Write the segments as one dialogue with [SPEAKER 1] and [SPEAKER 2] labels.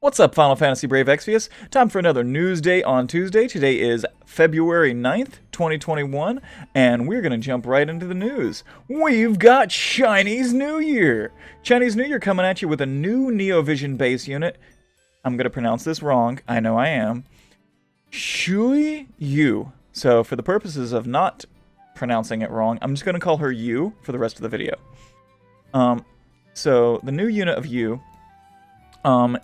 [SPEAKER 1] What's up, Final Fantasy Brave Exvius? Time for another news day on Tuesday. Today is February 9th, 2021, and we're going to jump right into the news. We've got Chinese New Year! Chinese New Year coming at you with a new Neovision base unit. I'm going to pronounce this wrong. I know I am. Shui Yul. So, for the purposes of not pronouncing it wrong, I'm just going to call her Yu for the rest of the video. So, the new unit of Yu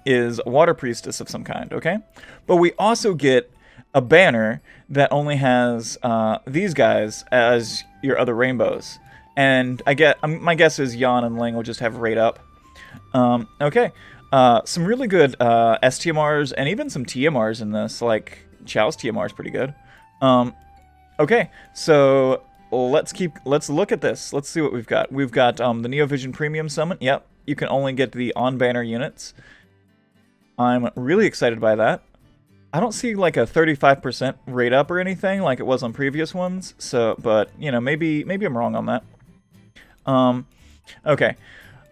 [SPEAKER 1] is a water priestess of some kind, okay? But we also get a banner that only has these guys as your other rainbows. And my guess is Yan and Ling will just have rate up. Okay. Some really good STMRs and even some TMRs in this, like Chao's TMR is pretty good. Okay, so let's look at this. Let's see what we've got. We've got the Neovision Premium Summon. Yep. You can only get the on-banner units. I'm really excited by that. I don't see like a 35% rate up or anything like it was on previous ones. So, but you know, maybe I'm wrong on that. Okay.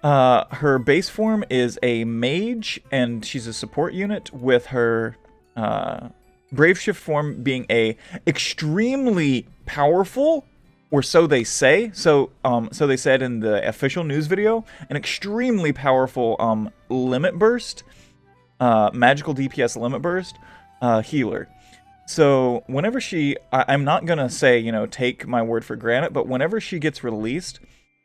[SPEAKER 1] Her base form is a mage, and she's a support unit with her Brave Shift form being a extremely powerful. Or so they say. So they said in the official news video, an extremely powerful limit burst, magical DPS limit burst healer. So whenever I'm not gonna say, you know, take my word for granted, but whenever she gets released,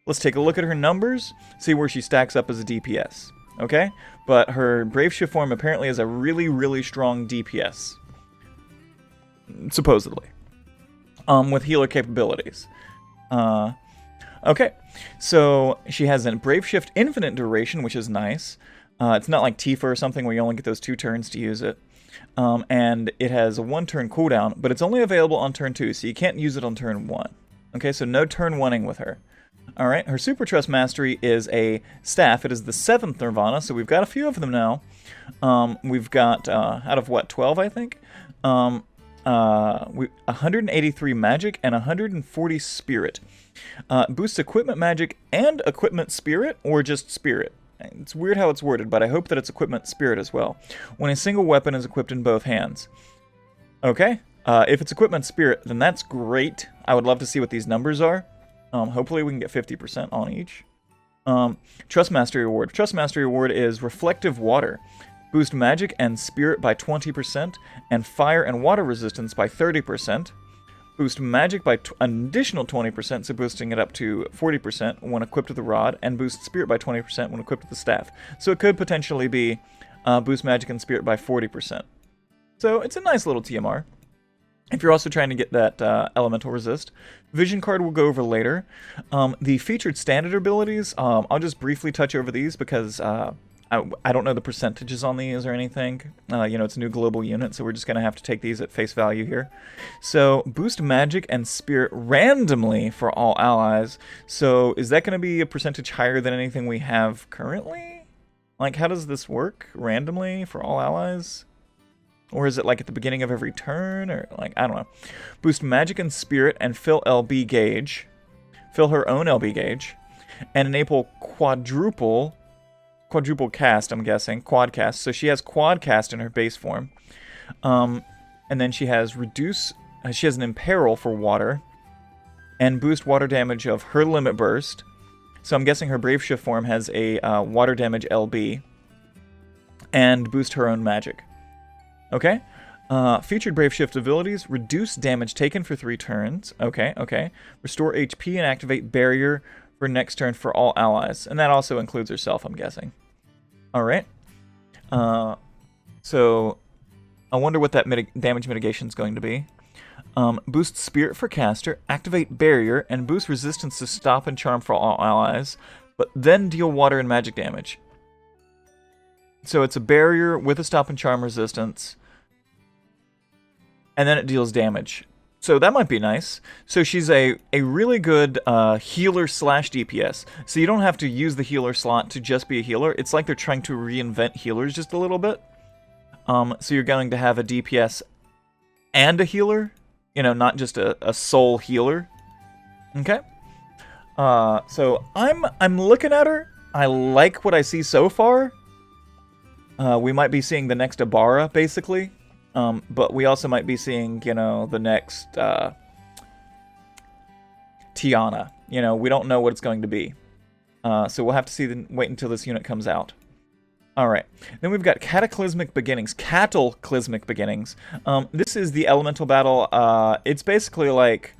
[SPEAKER 1] let's take a look at her numbers, see where she stacks up as a DPS. Okay, but her Brave Shift form apparently is a really, really strong DPS, supposedly. With healer capabilities. Okay, so she has a Brave Shift infinite duration, which is nice. It's not like Tifa or something where you only get those 2 turns to use it. And it has a 1-turn cooldown, but it's only available on turn 2, so you can't use it on turn 1. Okay, so no turn 1ing with her. Alright, her Super Trust Mastery is a staff. It is the 7th Nirvana, so we've got a few of them now. We've got, out of what, 12, I think? 183 magic and 140 spirit. Boosts equipment magic and equipment spirit, or just spirit. It's weird how it's worded, but I hope that it's equipment spirit as well. When a single weapon is equipped in both hands. Okay, if it's equipment spirit, then that's great. I would love to see what these numbers are. Hopefully we can get 50% on each. Trust Mastery Award. Trust Mastery Award is Reflective Water. Boost magic and spirit by 20%, and fire and water resistance by 30%. Boost magic by an additional 20%, so boosting it up to 40% when equipped with the rod, and boost spirit by 20% when equipped with the staff. So it could potentially be boost magic and spirit by 40%. So it's a nice little TMR. If you're also trying to get that elemental resist. Vision card we'll go over later. The featured standard abilities, I'll just briefly touch over these because I don't know the percentages on these or anything. You know, it's a new global unit, so we're just going to have to take these at face value here. So, boost magic and spirit randomly for all allies. So, is that going to be a percentage higher than anything we have currently? Like, how does this work? Randomly for all allies? Or is it like at the beginning of every turn? Or like, I don't know. Boost magic and spirit and fill LB gauge. Fill her own LB gauge. And enable quadruple cast, I'm guessing. Quad cast. So she has quad cast in her base form. And then she has she has an imperil for water. And boost water damage of her limit burst. So I'm guessing her Brave Shift form has a water damage LB. And boost her own magic. Okay. Featured Brave Shift abilities. Reduce damage taken for 3 turns. Okay. Restore HP and activate barrier for next turn for all allies. And that also includes herself, I'm guessing. Alright. So, I wonder what that damage mitigation is going to be. Boost Spirit for caster, activate Barrier, and boost resistance to stop and charm for all allies, but then deal water and magic damage. So it's a barrier with a stop and charm resistance, and then it deals damage. So that might be nice. So she's a really good healer / DPS. So you don't have to use the healer slot to just be a healer. It's like they're trying to reinvent healers just a little bit. So you're going to have a DPS and a healer. You know, not just a soul healer. Okay? So I'm looking at her. I like what I see so far. We might be seeing the next Ibarra, basically. But we also might be seeing, you know, the next Tiana. You know, we don't know what it's going to be. So we'll have to see wait until this unit comes out. Alright, then we've got Cataclysmic Beginnings. Cattle-clysmic Beginnings. This is the elemental battle. It's basically like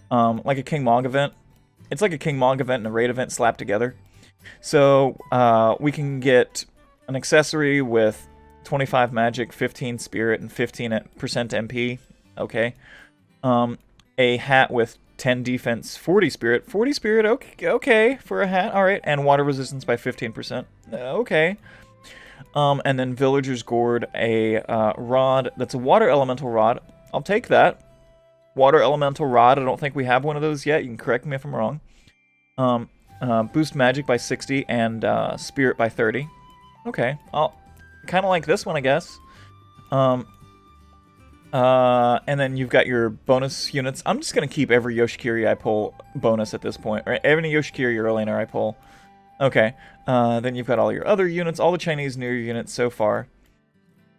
[SPEAKER 1] a King Mog event. It's like a King Mog event and a raid event slapped together. So we can get an accessory with 25 magic, 15 spirit, and 15% MP. Okay. A hat with 10 defense, 40 spirit. 40 spirit, okay for a hat. Alright, and water resistance by 15%. Okay. And then Villager's Gourd, a rod that's a water elemental rod. I'll take that. Water elemental rod, I don't think we have one of those yet. You can correct me if I'm wrong. Boost magic by 60 and spirit by 30. Okay, I'll kind of like this one, I guess. And then you've got your bonus units. I'm just going to keep every Yoshikiri I pull bonus at this point. Or every Yoshikiri or Elena I pull. Okay, then you've got all your other units, all the Chinese New Year units so far.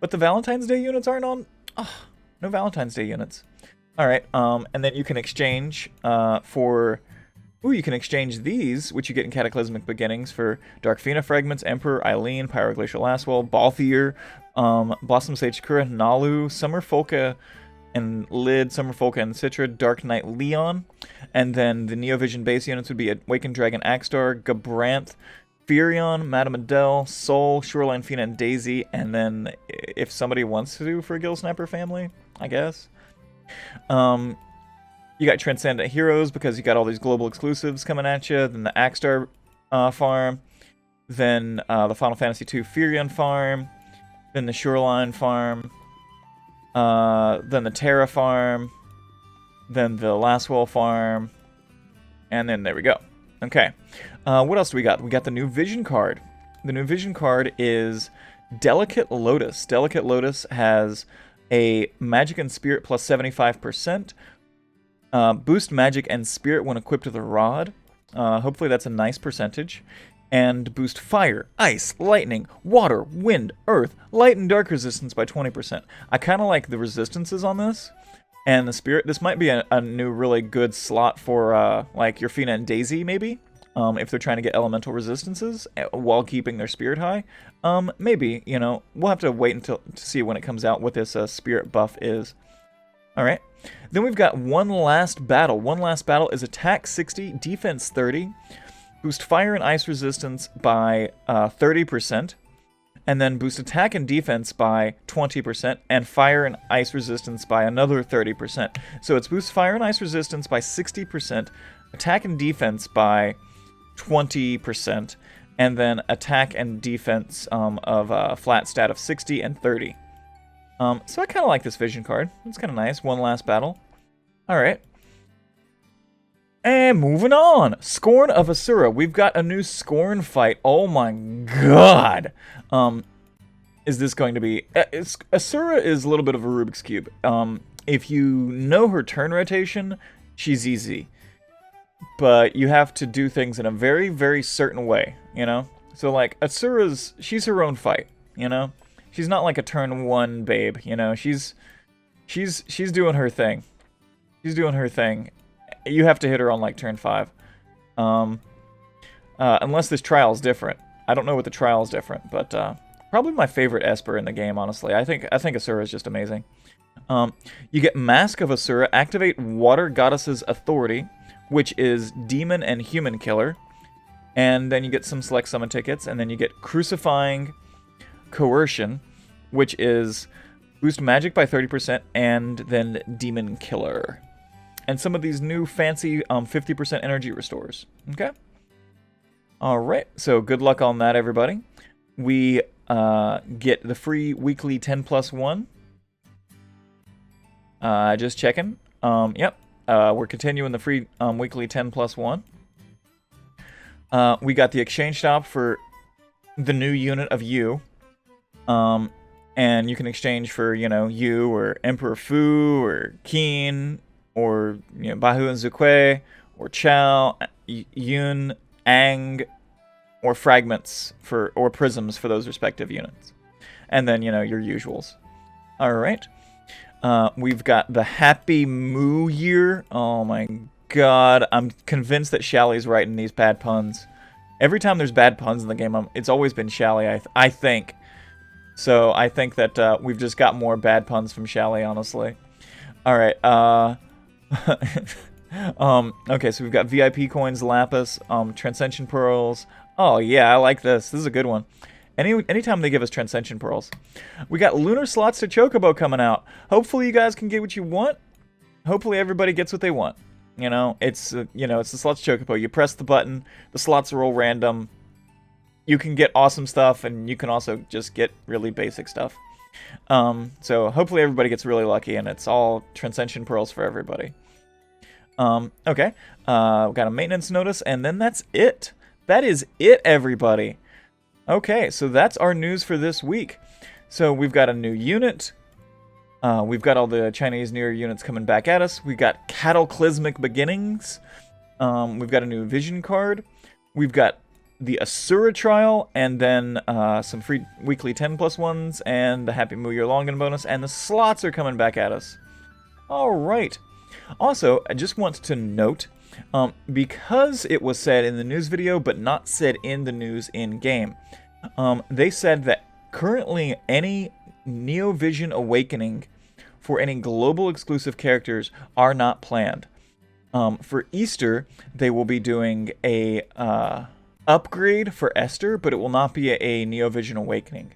[SPEAKER 1] But the Valentine's Day units aren't on... Oh, no Valentine's Day units. Alright, and then you can exchange for... Ooh, you can exchange these, which you get in Cataclysmic Beginnings, for Dark Fina Fragments, Emperor, Eileen, Pyroglacial Lastwell, Balthier, Blossom Sage Sakura, Nalu, Summer Folka and Lid, Summer Folka and Citra, Dark Knight Leon, and then the Neovision base units would be Awakened Dragon Axstar, Gabranth, Furion, Madame Adele, Soul, Shoreline Fina, and Daisy, and then if somebody wants to do for a Gill Snapper family, I guess. You got Transcendent Heroes because you got all these global exclusives coming at you. Then the Axstar farm. Then the Final Fantasy II Furion farm. Then the Shoreline farm. Then the Terra farm. Then the Lastwell farm. And then there we go. Okay. What else do we got? We got the new Vision card. The new Vision card is Delicate Lotus. Delicate Lotus has a Magic and Spirit plus 75%. Boost magic and spirit when equipped with a rod. Hopefully that's a nice percentage. And boost fire, ice, lightning, water, wind, earth, light and dark resistance by 20%. I kind of like the resistances on this. And the spirit, this might be a new really good slot for like your Fina and Daisy maybe. If they're trying to get elemental resistances while keeping their spirit high. Maybe, you know, we'll have to wait until to see when it comes out what this spirit buff is. Alright. Then we've got One Last Battle. One Last Battle is attack 60, defense 30, boost fire and ice resistance by 30%, and then boost attack and defense by 20%, and fire and ice resistance by another 30%. So it's boost fire and ice resistance by 60%, attack and defense by 20%, and then attack and defense of a flat stat of 60 and 30. So I kind of like this Vision card. It's kind of nice. One Last Battle. Alright. And moving on. Scorn of Asura. We've got a new Scorn fight. Oh my god. Is this going to be... Asura is a little bit of a Rubik's Cube. If you know her turn rotation, she's easy. But you have to do things in a very, very certain way, you know? So, like, Asura's... She's her own fight, you know? She's not like a turn 1 babe, you know? She's doing her thing. She's doing her thing. You have to hit her on, like, turn 5. Unless this trial's different. I don't know what the trial's different, but probably my favorite Esper in the game, honestly. I think Asura is just amazing. You get Mask of Asura, activate Water Goddess's Authority, which is Demon and Human Killer. And then you get some select summon tickets, and then you get Crucifying Coercion, which is boost magic by 30%, and then Demon Killer. And some of these new fancy 50% energy restores. Okay? Alright, so good luck on that, everybody. We get the free weekly 10+1. Just checking. Yep. We're continuing the free weekly 10+1. We got the exchange shop for the new unit of you. And you can exchange for, you know, you or Emperor Fu or Keen or, you know, Bahu and Zukui or Chao, Yun, Ang, or fragments for or prisms for those respective units. And then, you know, your usuals. Alright. We've got the Happy Moo Year. Oh my god. I'm convinced that Shally's writing these bad puns. Every time there's bad puns in the game, it's always been Shally, I think. So I think that we've just got more bad puns from Shally, honestly. Alright, okay, so we've got VIP coins, Lapis, Transcension Pearls. Oh yeah, I like this. This is a good one. Anytime they give us Transcension Pearls. We got Lunar Slots to Chocobo coming out. Hopefully you guys can get what you want. Hopefully everybody gets what they want. You know, it's the Slots Chocobo. You press the button, the slots are all random. You can get awesome stuff, and you can also just get really basic stuff. So hopefully everybody gets really lucky, and it's all Transcension Pearls for everybody. Okay. Got a maintenance notice, and then that's it. That is it, everybody. Okay, so that's our news for this week. So we've got a new unit. We've got all the Chinese New Year units coming back at us. We've got Cattle-clysmic beginnings. We've got a new vision card. We've got the Asura trial, and then some free weekly 10+1s, and the Happy Moo Year Longin bonus, and the slots are coming back at us. Alright. Also, I just want to note, because it was said in the news video, but not said in the news in-game, they said that currently any Neovision awakening for any global exclusive characters are not planned. For Easter, they will be doing a upgrade for Esther, but it will not be a Neovision awakening.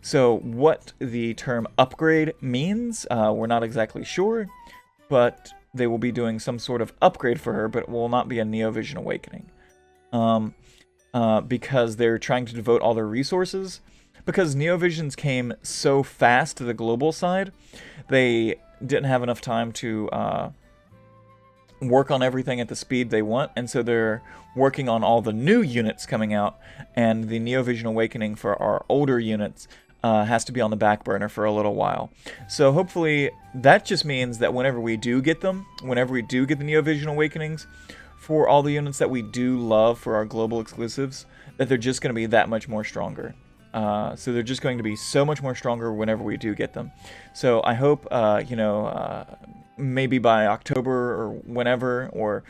[SPEAKER 1] So what the term upgrade means, we're not exactly sure, but they will be doing some sort of upgrade for her, but it will not be a Neovision awakening. Because they're trying to devote all their resources. Because Neovisions came so fast to the global side, they didn't have enough time to work on everything at the speed they want, and so they're working on all the new units coming out, and the Neovision awakening for our older units has to be on the back burner for a little while. So hopefully that just means that whenever we do get them, whenever we do get the Neovision awakenings, for all the units that we do love for our global exclusives, that they're just going to be that much more stronger. So they're just going to be so much more stronger whenever we do get them. So I hope, maybe by October or whenever, or,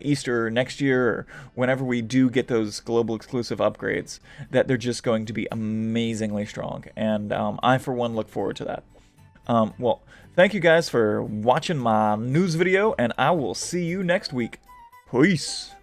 [SPEAKER 1] Easter next year, or whenever we do get those global exclusive upgrades, that they're just going to be amazingly strong. And I, for one, look forward to that. Well, thank you guys for watching my news video, and I will see you next week. Peace.